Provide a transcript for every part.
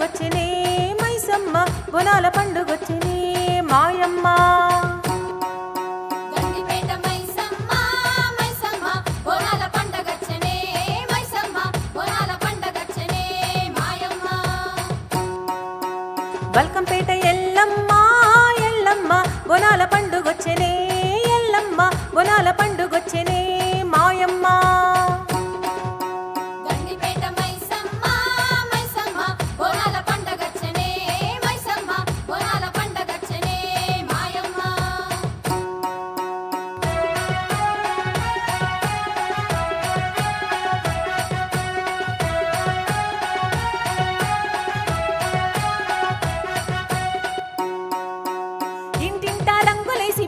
పండుగొచ్చినే మైసమ్మ బోనాల పండుగొచ్చినే మాయమ్మ బల్కంపేట ఎల్లమ్మ ఎల్లమ్మ బోనాల పండుగొచ్చినే ఎల్లమ్మ బోనాల పండుగొచ్చినే మాయమ్మ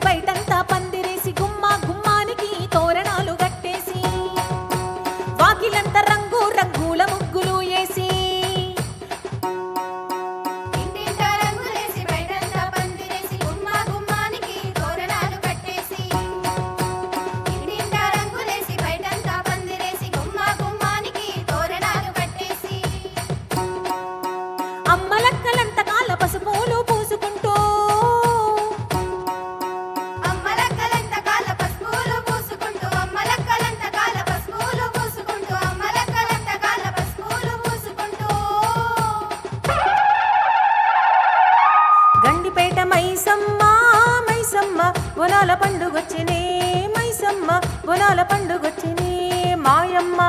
బయటంతా పందిరేసి గుమ్మ గుమ్మానికి తోరణాలు కట్టేసి వాకిలంతా రంగు రంగుల ముగ్గులు వేసి అమ్మలక్కలంత కాళ్ళ పసుపులు పూసుకుంటూ గండిపేట మైసమ్మ మైసమ్మ బోనాల పండుగొచ్చినే మైసమ్మ బోనాల పండుగొచ్చినే మాయమ్మ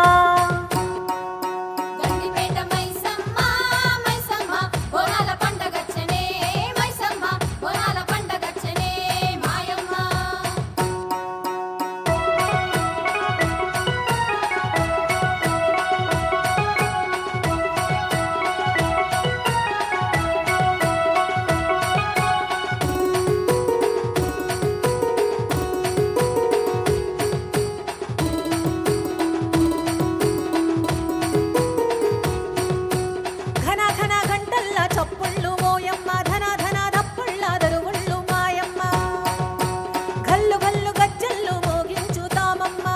చప్పుళ్ళు మోయమ్మ ధన ధన దప్పుళ్ళ దరువుళ్ళు మాయమ్మ గల్లు గల్లు గజ్జల్లు మోగించుతామమ్మ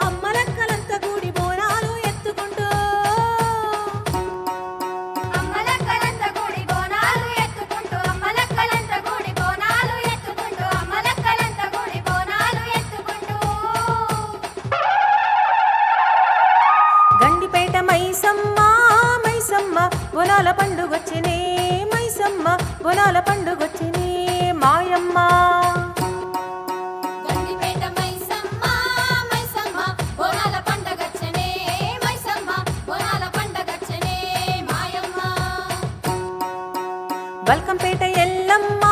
అమ్మలక్కలంత గుడి బోనాలు ఎత్తుకుంటూ గండిపేట మైసమ్మ మైసమ్మ బోనాల పండుగొచ్చినే మైసమ్మ బోనాల పండుగొచ్చినే మాయమ్మ బల్కంపేట ఎల్లమ్మ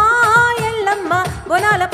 ఎల్లమ్మ బోనాల